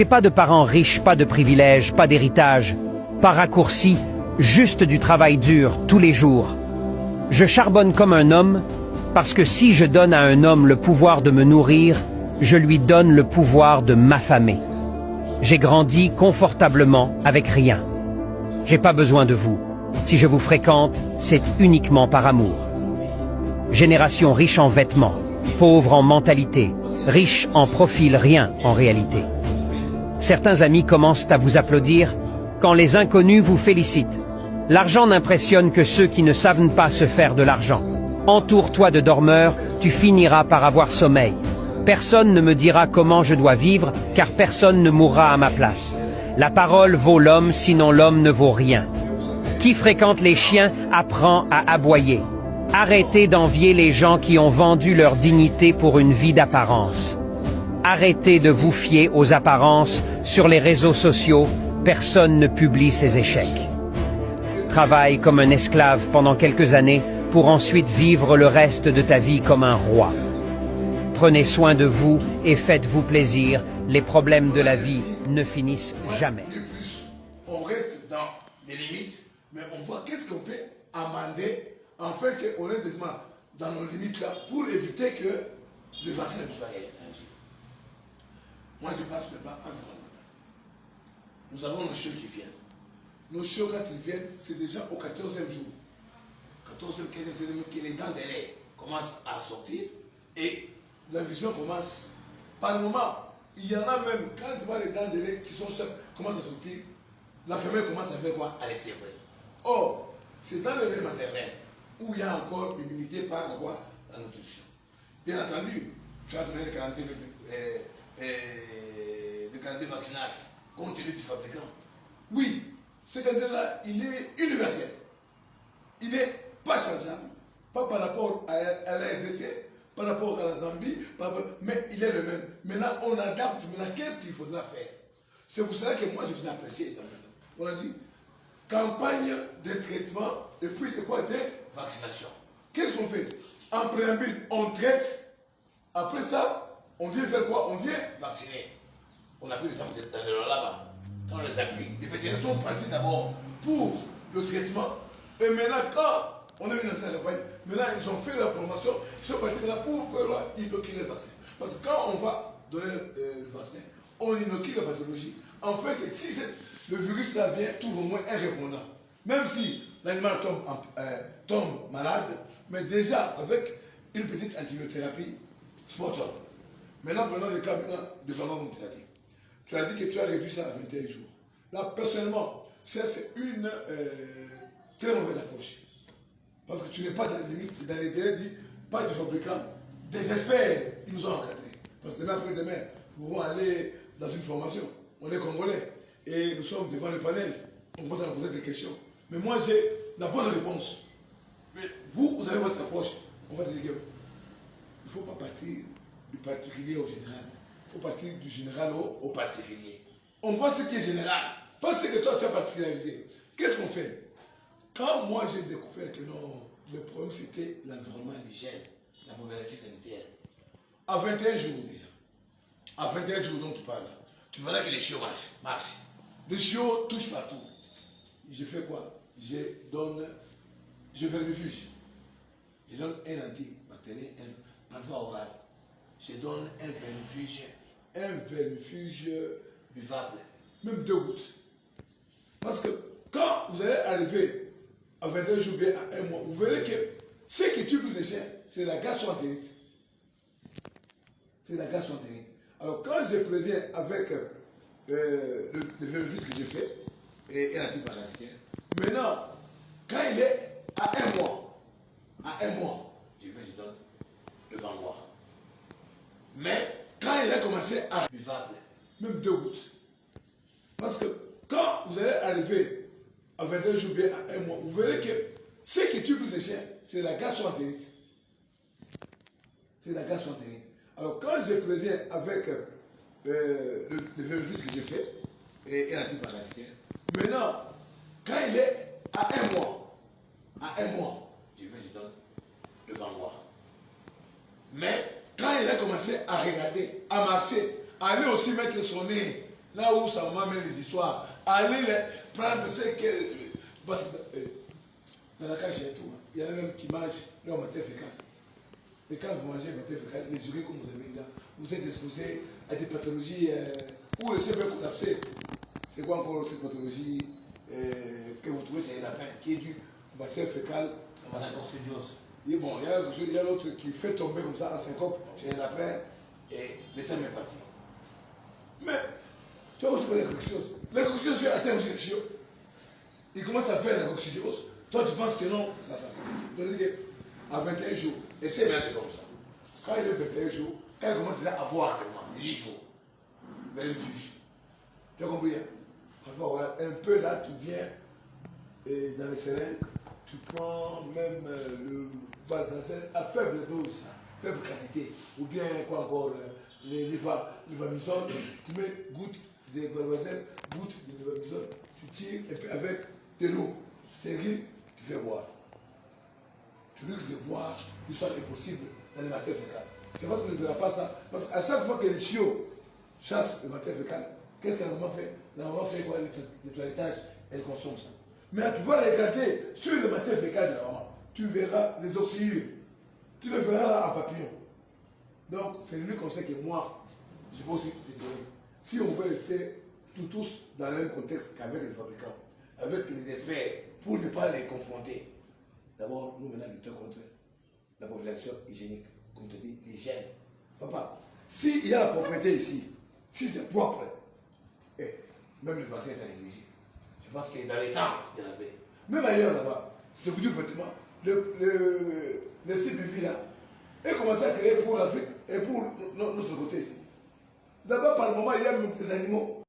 J'ai pas de parents riches, pas de privilèges, pas d'héritage, pas raccourci, juste du travail dur, tous les jours. Je charbonne comme un homme, parce que si je donne à un homme le pouvoir de me nourrir, je lui donne le pouvoir de m'affamer. J'ai grandi confortablement avec rien. J'ai pas besoin de vous. Si je vous fréquente, c'est uniquement par amour. Génération riche en vêtements, pauvre en mentalité, riche en profil, rien en réalité. Certains amis commencent à vous applaudir quand les inconnus vous félicitent. L'argent n'impressionne que ceux qui ne savent pas se faire de l'argent. Entoure-toi de dormeurs, tu finiras par avoir sommeil. Personne ne me dira comment je dois vivre, car personne ne mourra à ma place. La parole vaut l'homme, sinon l'homme ne vaut rien. Qui fréquente les chiens apprend à aboyer. Arrêtez d'envier les gens qui ont vendu leur dignité pour une vie d'apparence. Arrêtez de vous fier aux apparences. Sur les réseaux sociaux, personne ne publie ses échecs. Travaille comme un esclave pendant quelques années pour ensuite vivre le reste de ta vie comme un roi. Prenez soin de vous et faites-vous plaisir. Les problèmes de la vie ne finissent jamais. On reste dans les limites, mais on voit qu'est-ce qu'on peut amender afin qu'on est dans nos limites là pour éviter que le vaccin ne soit gagné. Moi, je parle sur le plan environnemental. Nous avons nos chiots qui viennent. Nos chiots, quand ils viennent, c'est déjà au 14e jour. 14e, 15e, 16e, que les dents de lait commencent à sortir et la vision commence. Par le moment, il y en a même, quand tu vois les dents de lait qui sont seules, commencent à sortir, la femelle commence à faire quoi? À les séparer. Or, c'est dans le lait maternel où il y a encore l'immunité par rapport à la nutrition. Bien entendu, tu as donné les quantités de qualité vaccinale compte tenu du fabricant. Oui, ce quantité-là, il est universel. Il n'est pas changeable, pas par rapport à la RDC, par rapport à la Zambie, mais il est le même. Maintenant, on adapte. Maintenant, qu'est-ce qu'il faudra faire? C'est pour cela que moi, je vous ai apprécié. On a dit campagne de traitement et puis c'est quoi? Des vaccinations. Qu'est-ce qu'on fait? En préambule, on traite. Après ça, on vient faire quoi? On vient vacciner. On a pris les exemples là-bas. Quand on les a pris, les vétérinaires sont partis d'abord pour le traitement. Et maintenant, quand on est venu dans cette campagne, maintenant ils ont fait la formation, ils sont partis là pour inoculer le vaccin. Parce que quand on va donner le vaccin, on inocule la pathologie. En fait, si le virus là vient, trouve au moins un répondant. Même si l'animal tombe malade, mais déjà avec une petite antibiothérapie, spot on. Maintenant, prenons le cas de vraiment comme tu as dit. Tu as dit que tu as réduit ça à 21 jours. Là, personnellement, c'est une très mauvaise approche. Parce que tu n'es pas dans les limites, dans les délais dit, pas du fabricant, des experts, ils nous ont encadrés. Parce que demain après-demain, nous pouvons aller dans une formation. On est Congolais et nous sommes devant le panel. On va nous poser des questions. Mais moi, j'ai la bonne réponse. Mais vous avez votre approche. On va te dire qu'il ne faut pas partir du particulier au général. Il faut partir du général au particulier. On voit ce qui est général, pas ce que toi tu as particularisé. Qu'est-ce qu'on fait? Quand moi j'ai découvert que non, le problème c'était l'environnement, l'hygiène, la mauvaise sanitaire, à 21 jours déjà, à 21 jours dont tu parles, tu verras que les chiots marchent. Les chiots touchent partout. Je fais quoi? Je vermifuge. Je donne un antibactérien, par voie orale. Je donne un vermifuge buvable, même 2 gouttes. Parce que quand vous allez arriver à 21 jours, bien à 1 mois, vous verrez que ce qui tue plus les chiens, c'est la gastroentérite. C'est la gastroentérite. Alors quand je préviens avec le vermifuge que j'ai fait et un antiparasitaire, maintenant, quand il est à 1 mois, je donne le vanguard. Mais quand il a commencé à buvable, même 2 gouttes. Parce que quand vous allez arriver à 21 jours, bien à 1 mois, vous verrez que ce qui tue plus les chiens, c'est la gastroentérite. C'est la gastroentérite. Alors quand je préviens avec le vermifuge que j'ai fait et un antiparasitaire, maintenant, quand il est à 1 mois, je donne le vanguard. Mais quand il a commencé à regarder, à marcher, à aller aussi mettre son nez là où sa maman met les histoires, allez prendre ce qu'elle... Parce que dans la cage, il y a tout. Il y en a même qui mangent leur matière fécale. Et quand vous mangez matière fécale, les urines, comme vous avez dit là, vous êtes exposé à des pathologies ou le cerveau collapsé. C'est quoi encore cette pathologie que vous trouvez chez les lapins, qui est due à matière fécale? La coccidiose. Et bon, il y a l'autre qui fait tomber comme ça en syncope chez les lapins et le terme est parti. Mais, tu vois aussi pas la coccidiose. La coccidiose, tu atteins aussi les chiots. Il commence à faire la coccidiose. Toi, tu penses que non, ça. Donc, à 21 jours, essaie bien de comme ça. Quand il est 21 jours, quand il commence déjà à voir seulement, 10 jours, vers le juge. Tu as compris, hein? Alors, voilà, un peu là, tu viens dans les seringues, tu prends même le valbacin à faible dose, faible quantité, ou bien quoi encore, les levamisole, tu mets goutte de valbacin, goutte de levamisole, tu tires et puis avec de l'eau, sérieux, tu fais voir. Tu risques de voir l'histoire est possible dans les matières fécales. C'est parce qu'on ne verra pas ça. Parce qu'à chaque fois que les chiots chassent les matières fécales, qu'est-ce que la maman fait? La maman fait quoi? Le toilettage, elle consomme ça. Mais tu vas regarder sur les matières fécales de la maman. Tu verras les oxyures. Tu le verras là en papillon. Donc, c'est lui conseil que moi, je peux aussi te donner. Si on veut rester tous dans le même contexte qu'avec les fabricants, avec les experts, pour ne pas les confronter, d'abord, nous venons lutter contre la population hygiénique, comme tu dis, l'hygiène. Papa, s'il y a la propriété ici, si c'est propre, et même le vaccin est négligé. Je pense que dans les temps, il y en avait. Même ailleurs là-bas, je vous dis effectivement, le CPV là, est commencé à créer pour l'Afrique et pour notre côté ici. D'abord, par le moment, il y a même des animaux.